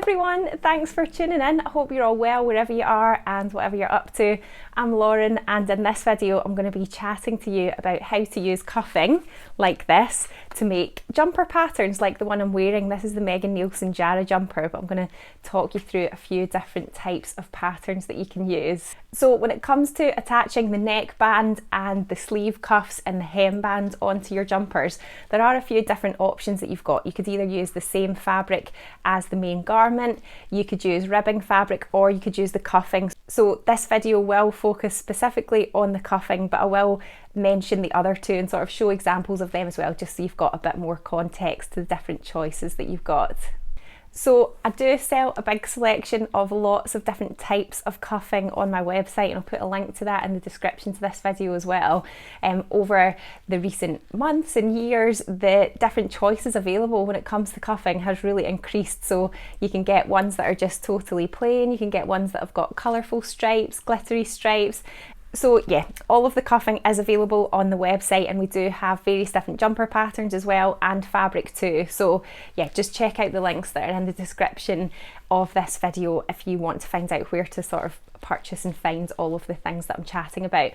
everyone, thanks for tuning in. I hope you're all well wherever you are and whatever you're up to. I'm Lauren, and in this video I'm going to be chatting to you about how to use cuffing like this to make jumper patterns like the one I'm wearing. This is the Megan Nielsen Jara jumper, but I'm going to talk you through a few different types of patterns that you can use. So when it comes to attaching the neckband and the sleeve cuffs and the hemband onto your jumpers, there are a few different options that you've got. You could either use the same fabric as the main garment, you could use ribbing fabric, or you could use the cuffing. So this video will focus specifically on the cuffing, but I will mention the other two and sort of show examples of them as well, just so you've got a bit more context to the different choices that you've got. So I do sell a big selection of lots of different types of cuffing on my website, and I'll put a link to that in the description to this video as well. Over the recent months and years, the different choices available when it comes to cuffing has really increased. So you can get ones that are just totally plain, you can get ones that have got colourful stripes, glittery stripes. So yeah, all of the cuffing is available on the website, and we do have various different jumper patterns as well, and fabric too. So yeah, just check out the links that are in the description of this video if you want to find out where to sort of purchase and find all of the things that I'm chatting about.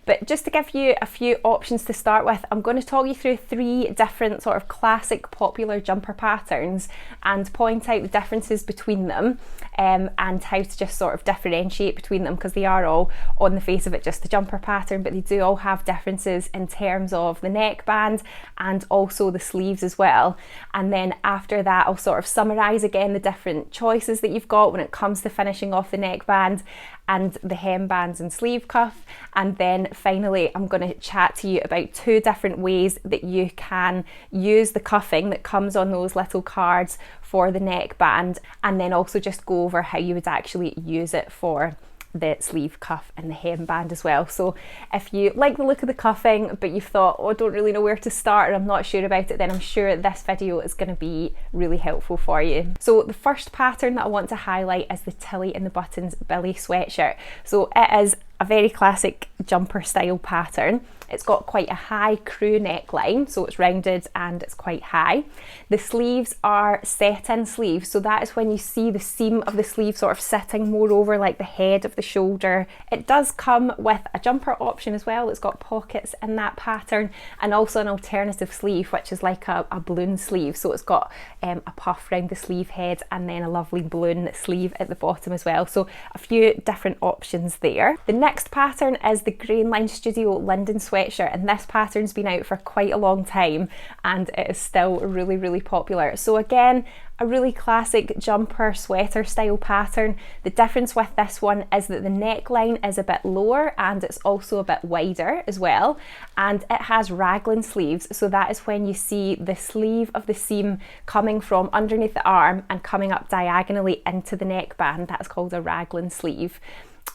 But just to give you a few options to start with, I'm going to talk you through 3 different sort of classic popular jumper patterns and point out the differences between them, and how to just sort of differentiate between them, because they are all on the face of it just a jumper pattern, but they do all have differences in terms of the neckband and also the sleeves as well. And then after that, I'll sort of summarise again the different choices that you've got when it comes to finishing off the neckband and the hembands and sleeve cuff. And then finally, I'm going to chat to you about 2 different ways that you can use the cuffing that comes on those little cards for the neckband, and then also just go over how you would actually use it for the sleeve cuff and the hemband as well. So if you like the look of the cuffing but you've thought, oh, I don't really know where to start, or I'm not sure about it, then I'm sure this video is going to be really helpful for you. So the first pattern that I want to highlight is the Tilly in the Buttons Billy sweatshirt. So it is a very classic jumper style pattern. It's got quite a high crew neckline, so it's rounded and it's quite high. The sleeves are set-in sleeves, so that is when you see the seam of the sleeve sort of sitting more over like the head of the shoulder. It does come with a jumper option as well. It's got pockets in that pattern, and also an alternative sleeve, which is like a balloon sleeve. So it's got a puff around the sleeve head and then a lovely balloon sleeve at the bottom as well. So a few different options there. The next pattern is the Grainline Studio London sweatshirt, and this pattern's been out for quite a long time and it is still really popular. So again, a really classic jumper sweater style pattern. The difference with this one is that the neckline is a bit lower and it's also a bit wider as well, and it has raglan sleeves. So that is when you see the sleeve of the seam coming from underneath the arm and coming up diagonally into the neckband. That is called a raglan sleeve.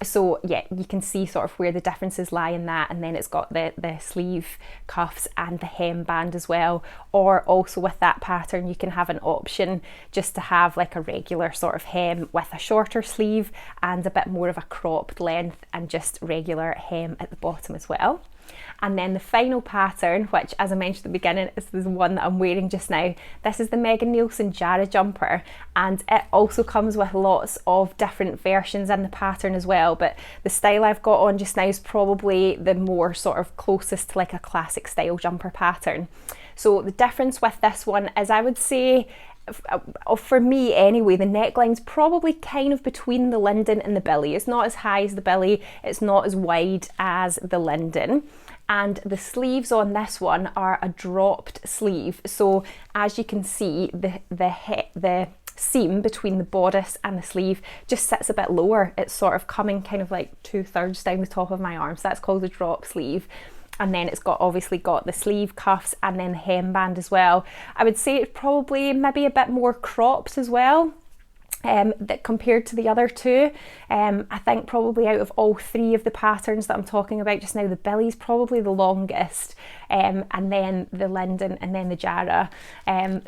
So yeah, you can see sort of where the differences lie in that. And then it's got the sleeve cuffs and the hemband as well. Or also with that pattern, you can have an option just to have like a regular sort of hem with a shorter sleeve and a bit more of a cropped length and just regular hem at the bottom as well. And then the final pattern, which as I mentioned at the beginning is the one that I'm wearing just now, this is the Megan Nielsen Jara jumper, and it also comes with lots of different versions in the pattern as well, but the style I've got on just now is probably the more sort of closest to like a classic style jumper pattern. So the difference with this one is, I would say, for me anyway, the neckline's probably kind of between the linden and the billy. It's not as high as the billy, it's not as wide as the linden. And the sleeves on this one are a dropped sleeve. So as you can see, the seam between the bodice and the sleeve just sits a bit lower. It's sort of coming kind of like 2/3 down the top of my arm. So that's called a drop sleeve. And then it's obviously got the sleeve cuffs and then the hemband as well. I would say it's probably maybe a bit more cropped as well. That compared to the other 2. I think probably out of all 3 of the patterns that I'm talking about just now, the Billy's probably the longest, and then the linden, and then the Jara.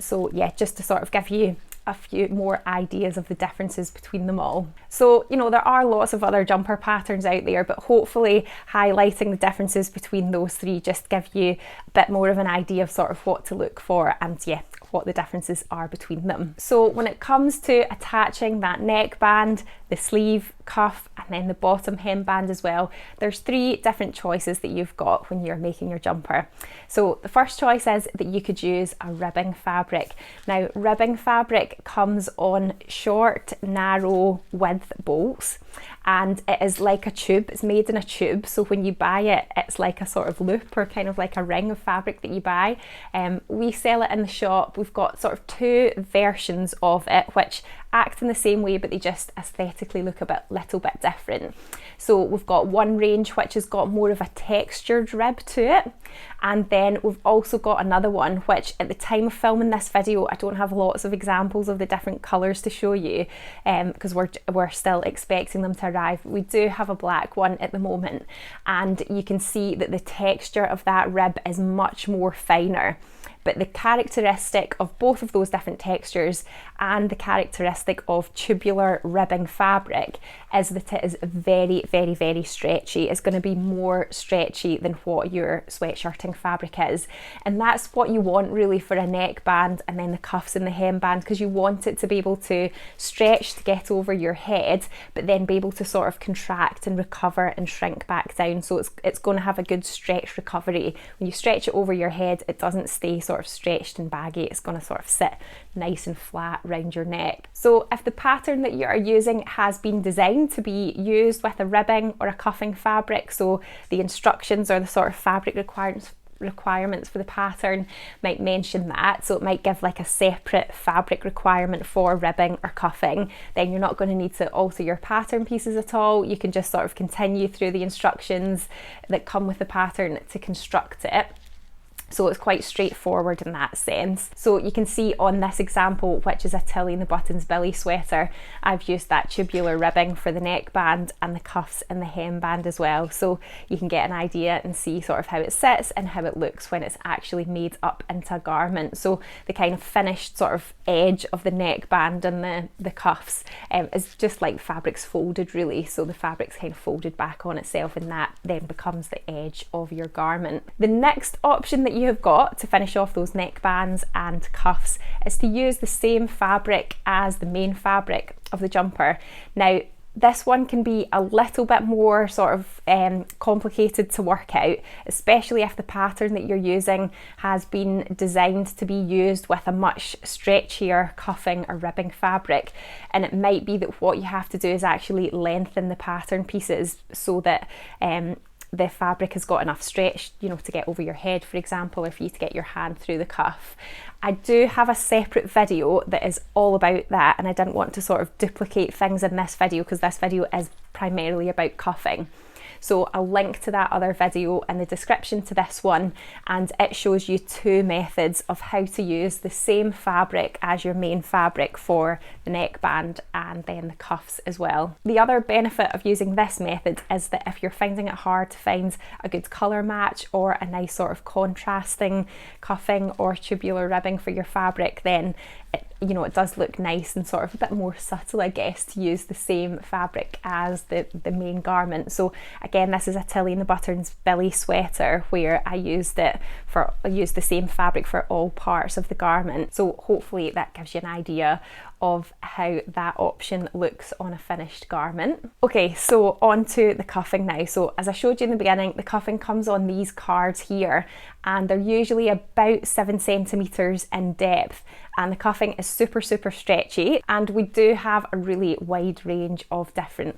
So yeah, just to sort of give you a few more ideas of the differences between them all. So, you know, there are lots of other jumper patterns out there, but hopefully highlighting the differences between those 3 just give you a bit more of an idea of sort of what to look for, and yeah, what the differences are between them. So when it comes to attaching that neckband, the sleeve, cuff, and then the bottom hemband as well, there's 3 different choices that you've got when you're making your jumper. So the first choice is that you could use a ribbing fabric. Now, ribbing fabric comes on short, narrow width bolts, and it is like a tube. It's made in a tube, so when you buy it, it's like a sort of loop or kind of like a ring of fabric that you buy. We sell it in the shop. We've got sort of 2 versions of it which act in the same way, but they just aesthetically look a little bit different. So we've got one range which has got more of a textured rib to it, and then we've also got another one which, at the time of filming this video, I don't have lots of examples of the different colours to show you because we're still expecting them to arrive. We do have a black one at the moment, and you can see that the texture of that rib is much more finer. But the characteristic of both of those different textures and the characteristic of tubular ribbing fabric is that it is very, very, very stretchy. It's going to be more stretchy than what your sweatshirting fabric is. And that's what you want really for a neckband and then the cuffs and the hemband, because you want it to be able to stretch to get over your head, but then be able to sort of contract and recover and shrink back down. So it's going to have a good stretch recovery. When you stretch it over your head, it doesn't stay sort of stretched and baggy. It's going to sort of sit nice and flat round your neck. So if the pattern that you are using has been designed to be used with a ribbing or a cuffing fabric, so the instructions or the sort of fabric requirements for the pattern might mention that, so it might give like a separate fabric requirement for ribbing or cuffing, then you're not going to need to alter your pattern pieces at all. You can just sort of continue through the instructions that come with the pattern to construct it. So it's quite straightforward in that sense. So you can see on this example, which is a Tilly and the Buttons Billy sweater, I've used that tubular ribbing for the neckband and the cuffs and the hemband as well. So you can get an idea and see sort of how it sits and how it looks when it's actually made up into a garment. So the kind of finished sort of edge of the neckband and the cuffs is just like fabric's folded really. So the fabric's kind of folded back on itself, and that then becomes the edge of your garment. The next option that you have got to finish off those neckbands and cuffs is to use the same fabric as the main fabric of the jumper. Now, this one can be a little bit more sort of complicated to work out, especially if the pattern that you're using has been designed to be used with a much stretchier cuffing or ribbing fabric. And it might be that what you have to do is actually lengthen the pattern pieces so that the fabric has got enough stretch, you know, to get over your head, for example, or for you to get your hand through the cuff. I do have a separate video that is all about that, and I didn't want to sort of duplicate things in this video because this video is primarily about cuffing. So I'll link to that other video in the description to this one, and it shows you 2 methods of how to use the same fabric as your main fabric for the neckband and then the cuffs as well. The other benefit of using this method is that if you're finding it hard to find a good colour match or a nice sort of contrasting cuffing or tubular ribbing for your fabric, then it does look nice and sort of a bit more subtle, I guess, to use the same fabric as the main garment. So again, this is a Tilly and the Buttons Billy sweater where I used the same fabric for all parts of the garment. So hopefully that gives you an idea of how that option looks on a finished garment. Okay, so on to the cuffing now. So as I showed you in the beginning, the cuffing comes on these cards here, and they're usually about 7 centimeters in depth, and the cuffing is super stretchy, and we do have a really wide range of different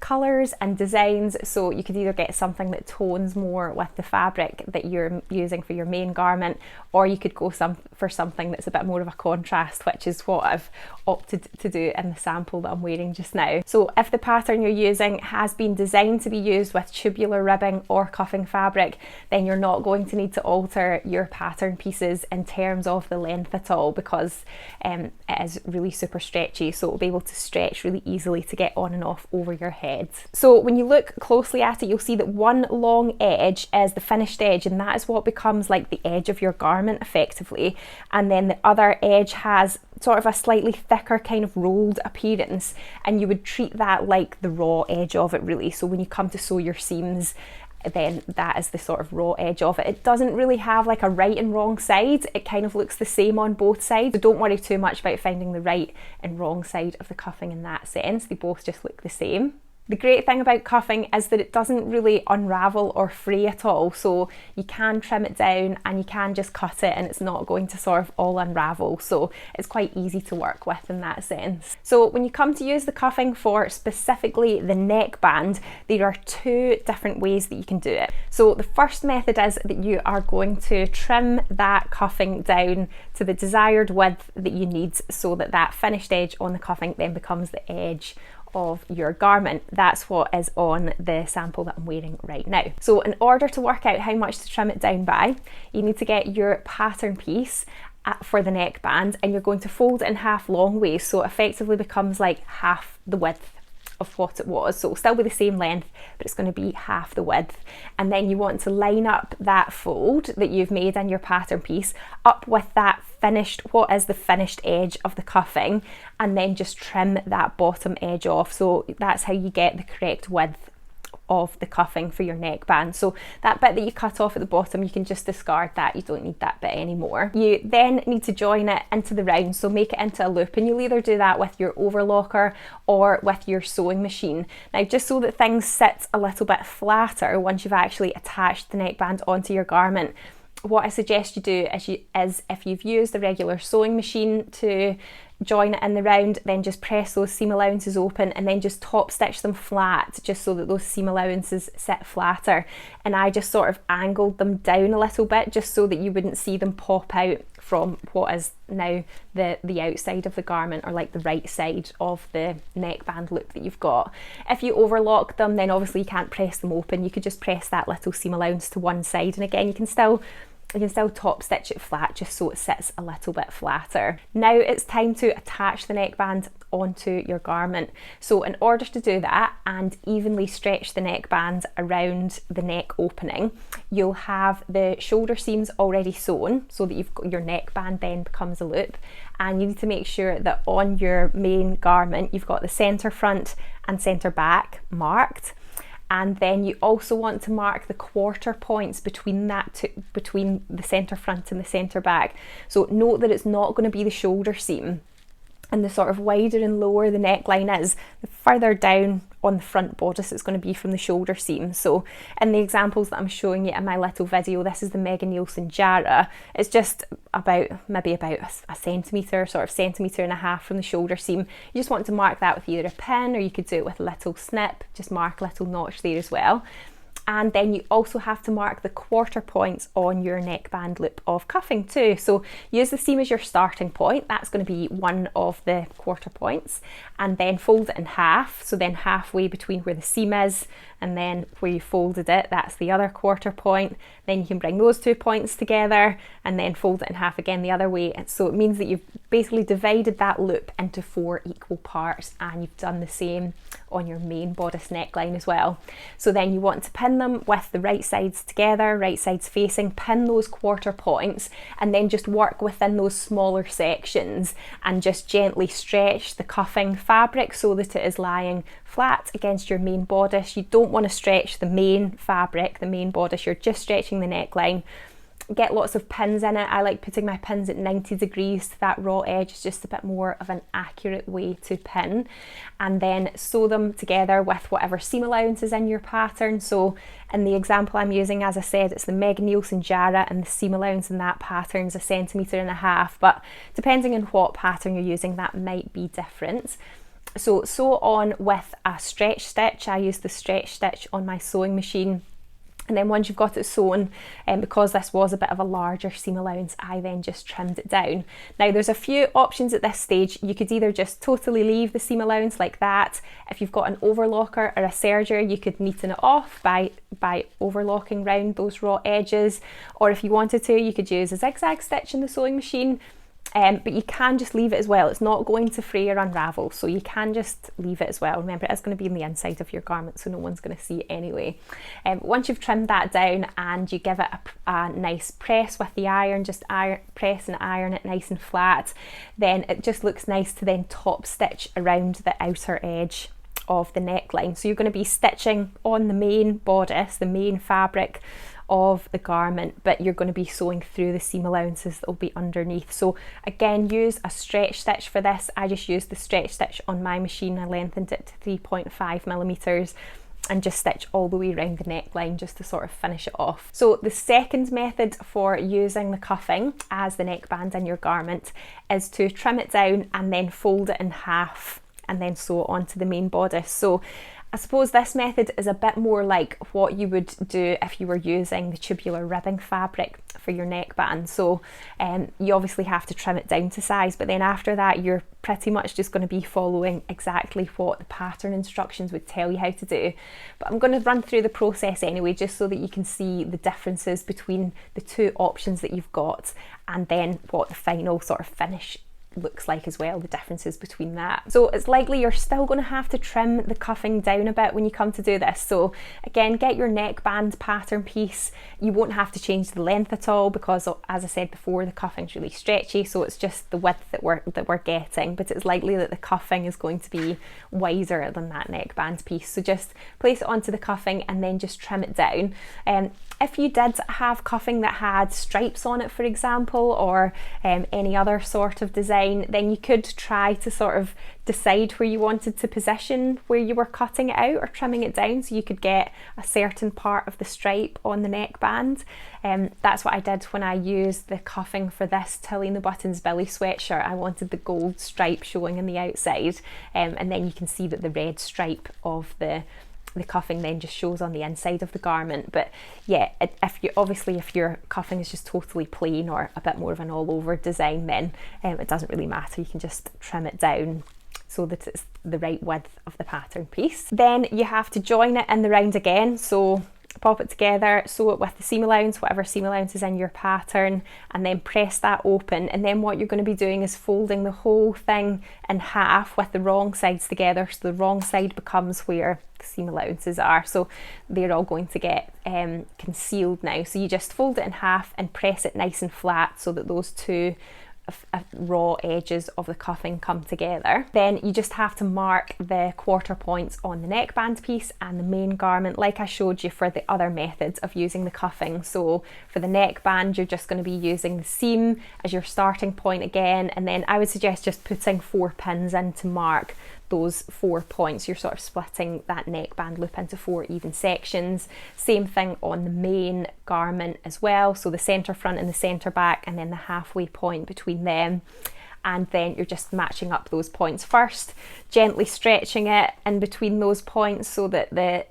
colors and designs. So you could either get something that tones more with the fabric that you're using for your main garment, or you could go for something that's a bit more of a contrast, which is what I've opted to do in the sample that I'm wearing just now. So if the pattern you're using has been designed to be used with tubular ribbing or cuffing fabric, then you're not going to need to alter your pattern pieces in terms of the length at all, because it is really super stretchy, so it'll be able to stretch really easily to get on and off over your head. So when you look closely at it, you'll see that one long edge is the finished edge, and that is what becomes like the edge of your garment effectively, and then the other edge has sort of a slightly thicker kind of rolled appearance, and you would treat that like the raw edge of it really. So when you come to sew your seams, then that is the sort of raw edge of it. It doesn't really have like a right and wrong side. It kind of looks the same on both sides. So don't worry too much about finding the right and wrong side of the cuffing in that sense. They both just look the same. The great thing about cuffing is that it doesn't really unravel or fray at all, so you can trim it down and you can just cut it and it's not going to sort of all unravel, so it's quite easy to work with in that sense. So when you come to use the cuffing for specifically the neckband, there are two different ways that you can do it. So the first method is that you are going to trim that cuffing down to the desired width that you need, so that that finished edge on the cuffing then becomes the edge of your garment. That's what is on the sample that I'm wearing right now. So in order to work out how much to trim it down by, you need to get your pattern piece for the neckband, and you're going to fold it in half long ways, so it effectively becomes like half the width of what it was. So it'll still be the same length, but it's going to be half the width. And then you want to line up that fold that you've made in your pattern piece up with that what is the finished edge of the cuffing, and then just trim that bottom edge off. So that's how you get the correct width of the cuffing for your neckband. So that bit that you cut off at the bottom, you can just discard that. You don't need that bit anymore. You then need to join it into the round, so make it into a loop, and you'll either do that with your overlocker or with your sewing machine. Now, just so that things sit a little bit flatter once you've actually attached the neckband onto your garment, what I suggest you do is if you've used the regular sewing machine to join it in the round, then just press those seam allowances open and then just top stitch them flat, just so that those seam allowances sit flatter. And I just sort of angled them down a little bit just so that you wouldn't see them pop out from what is now the outside of the garment, or like the right side of the neckband loop that you've got. If you overlock them, then obviously you can't press them open. You could just press that little seam allowance to one side, and again you can still top stitch it flat just so it sits a little bit flatter. Now it's time to attach the neckband onto your garment. So in order to do that and evenly stretch the neckband around the neck opening, you'll have the shoulder seams already sewn so that you've got your neckband then becomes a loop, and you need to make sure that on your main garment you've got the centre front and centre back marked. And then you also want to mark the quarter points between between the centre front and the centre back. So note that it's not going to be the shoulder seam, and the sort of wider and lower the neckline is, the further down on the front bodice it's going to be from the shoulder seam. So in the examples that I'm showing you in my little video, this is the Megan Nielsen Jara. It's just maybe about a centimetre, sort of centimetre and a half from the shoulder seam. You just want to mark that with either a pin, or you could do it with a little snip, just mark a little notch there as well. And then you also have to mark the quarter points on your neckband loop of cuffing too. So use the seam as your starting point. That's going to be one of the quarter points, and then fold it in half. So then halfway between where the seam is and then where you folded it, that's the other quarter point. Then you can bring those 2 points together and then fold it in half again the other way. And so it means that you've basically divided that loop into 4 equal parts, and you've done the same on your main bodice neckline as well. So then you want to pin them with the right sides together, right sides facing, pin those quarter points, and then just work within those smaller sections and just gently stretch the cuffing fabric so that it is lying flat against your main bodice. You don't want to stretch the main fabric, the main bodice, you're just stretching the neckline. Get lots of pins in it. I like putting my pins at 90 degrees to that raw edge. It's just a bit more of an accurate way to pin, and then sew them together with whatever seam allowance is in your pattern. So in the example I'm using, as I said, it's the Megan Nielsen Jara, and the seam allowance in that pattern is 1.5 centimetres, but depending on what pattern you're using, that might be different. So sew on with a stretch stitch. I use the stretch stitch on my sewing machine. And then once you've got it sewn, because this was a bit of a larger seam allowance, I then just trimmed it down. Now there's a few options at this stage. You could either just totally leave the seam allowance like that. If you've got an overlocker or a serger, you could neaten it off by overlocking round those raw edges. Or if you wanted to, you could use a zigzag stitch in the sewing machine. But you can just leave it as well. It's not going to fray or unravel, so you can just leave it as well. Remember, it's going to be in the inside of your garment, so no one's going to see it anyway. Once you've trimmed that down and you give it a nice press with the iron, just press and iron it nice and flat, then it just looks nice to then top stitch around the outer edge of the neckline. So you're going to be stitching on the main bodice, the main fabric of the garment, but you're going to be sewing through the seam allowances that will be underneath. So again, use a stretch stitch for this. I just used the stretch stitch on my machine. I lengthened it to 3.5 millimeters and just stitch all the way around the neckline just to sort of finish it off. So the second method for using the cuffing as the neckband in your garment is to trim it down and then fold it in half and then sew it onto the main bodice. So I suppose this method is a bit more like what you would do if you were using the tubular ribbing fabric for your neckband. So you obviously have to trim it down to size, but then after that you're pretty much just going to be following exactly what the pattern instructions would tell you how to do. But I'm going to run through the process anyway, just so that you can see the differences between the two options that you've got, and then what the final sort of finish looks like as well, the differences between that. So it's likely you're still going to have to trim the cuffing down a bit when you come to do this. So again, get your neckband pattern piece. You won't have to change the length at all because, as I said before, the cuffing's really stretchy, so it's just the width that we're getting, but it's likely that the cuffing is going to be wider than that neckband piece. So just place it onto the cuffing and then just trim it down. If you did have cuffing that had stripes on it, for example, or any other sort of design, then you could try to sort of decide where you wanted to position where you were cutting it out or trimming it down, so you could get a certain part of the stripe on the neckband. That's what I did when I used the cuffing for this Tilly and the Buttons Billy sweatshirt. I wanted the gold stripe showing on the outside, and then you can see that the red stripe of the cuffing then just shows on the inside of the garment. But yeah, if your cuffing is just totally plain or a bit more of an all over design, then it doesn't really matter. You can just trim it down so that it's the right width of the pattern piece. Then you have to join it in the round again. So pop it together, sew it with the seam allowance, whatever seam allowance is in your pattern, and then press that open. And then what you're going to be doing is folding the whole thing in half with the wrong sides together, so the wrong side becomes where the seam allowances are, so they're all going to get concealed now. So you just fold it in half and press it nice and flat so that those two raw edges of the cuffing come together. Then you just have to mark the quarter points on the neckband piece and the main garment, like I showed you for the other methods of using the cuffing. So for the neckband, you're just going to be using the seam as your starting point again, and then I would suggest just putting 4 pins in to mark those 4 points. You're sort of splitting that neckband loop into 4 even sections. Same thing on the main garment as well, so the centre front and the centre back, and then the halfway point between them. And then you're just matching up those points first, gently stretching it in between those points so that the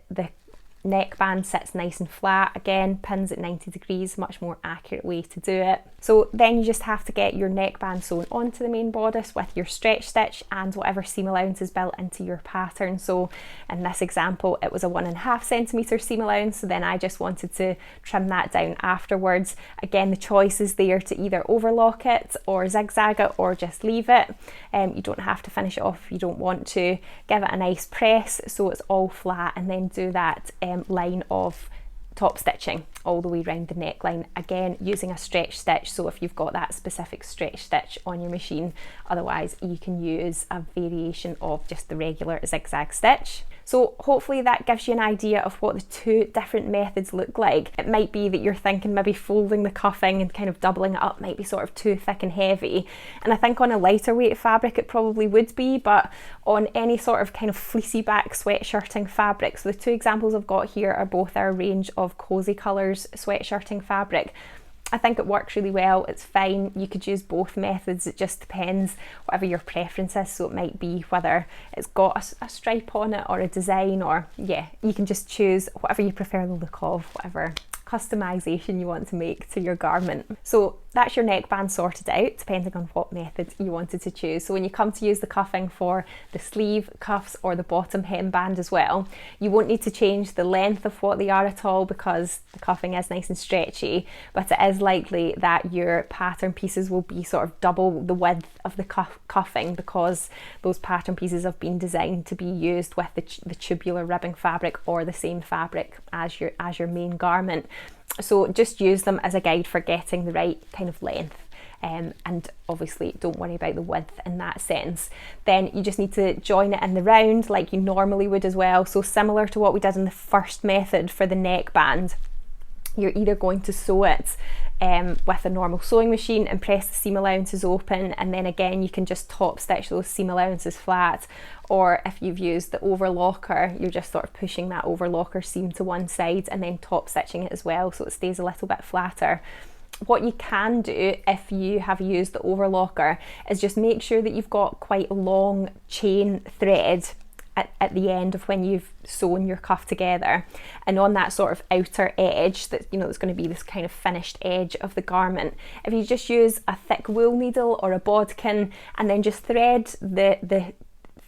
neckband sits nice and flat. Again, pins at 90 degrees, much more accurate way to do it. So then you just have to get your neckband sewn onto the main bodice with your stretch stitch and whatever seam allowance is built into your pattern. So in this example, it was a 1.5 centimetre seam allowance, so then I just wanted to trim that down afterwards. Again, the choice is there to either overlock it or zigzag it or just leave it. You don't have to finish it off if you don't want to. Give it a nice press so it's all flat, and then do that line of top stitching all the way around the neckline, again using a stretch stitch. So if you've got that specific stretch stitch on your machine, otherwise you can use a variation of just the regular zigzag stitch. So hopefully that gives you an idea of what the two different methods look like. It might be that you're thinking maybe folding the cuffing and kind of doubling it up might be sort of too thick and heavy, and I think on a lighter weight fabric it probably would be, but on any sort of kind of fleecy back sweatshirting fabric, so the two examples I've got here are both our range of Cozy Colours sweatshirting fabric. I think it works really well, it's fine. You could use both methods, it just depends whatever your preference is. So it might be whether it's got a stripe on it or a design, or yeah, you can just choose whatever you prefer the look of, whatever customization you want to make to your garment. So that's your neckband sorted out, depending on what method you wanted to choose. So when you come to use the cuffing for the sleeve, cuffs, or the bottom hemband as well, you won't need to change the length of what they are at all because the cuffing is nice and stretchy, but it is likely that your pattern pieces will be sort of double the width of the cuffing because those pattern pieces have been designed to be used with the tubular ribbing fabric or the same fabric as your main garment. So just use them as a guide for getting the right kind of length and obviously don't worry about the width in that sense. Then you just need to join it in the round like you normally would as well. So similar to what we did in the first method for the neckband, you're either going to sew it with a normal sewing machine and press the seam allowances open, and then again you can just top stitch those seam allowances flat, or if you've used the overlocker, you're just sort of pushing that overlocker seam to one side and then top stitching it as well so it stays a little bit flatter. What you can do if you have used the overlocker is just make sure that you've got quite long chain thread at the end of when you've sewn your cuff together, and on that sort of outer edge that, you know, it's going to be this kind of finished edge of the garment, if you just use a thick wool needle or a bodkin and then just thread the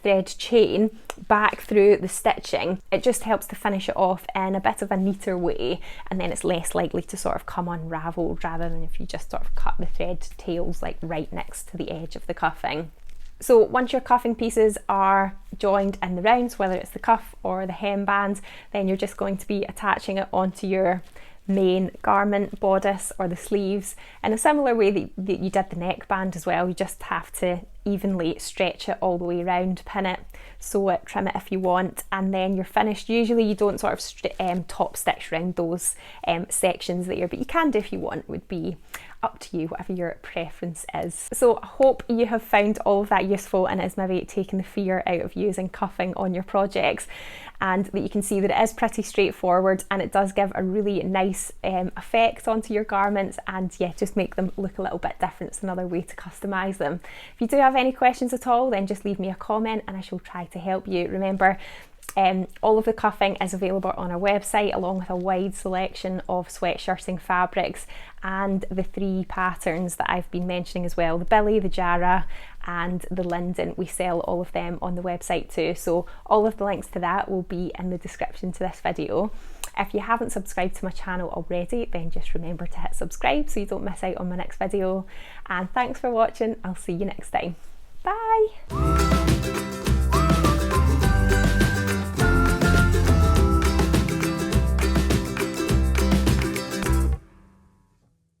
thread chain back through the stitching, it just helps to finish it off in a bit of a neater way, and then it's less likely to sort of come unraveled rather than if you just sort of cut the thread tails like right next to the edge of the cuffing. So once your cuffing pieces are joined in the rounds, whether it's the cuff or the hemband, then you're just going to be attaching it onto your main garment, bodice or the sleeves in a similar way that you did the neckband as well. You just have to evenly stretch it all the way around, pin it, sew it, trim it if you want, and then you're finished. Usually you don't sort of top stitch around those sections there, but you can do if you want. It would be up to you, whatever your preference is. So I hope you have found all of that useful and is maybe taking the fear out of using cuffing on your projects, and that you can see that it is pretty straightforward and it does give a really nice effect onto your garments, and yeah, just make them look a little bit different. It's another way to customise them. If you do have any questions at all, then just leave me a comment and I shall try to help you. Remember, all of the cuffing is available on our website, along with a wide selection of sweatshirting fabrics and the 3 patterns that I've been mentioning as well, the Billy, the Jarrah and the Linden. We sell all of them on the website too, so all of the links to that will be in the description to this video. If you haven't subscribed to my channel already, then just remember to hit subscribe so you don't miss out on my next video, and thanks for watching. I'll see you next time. Bye!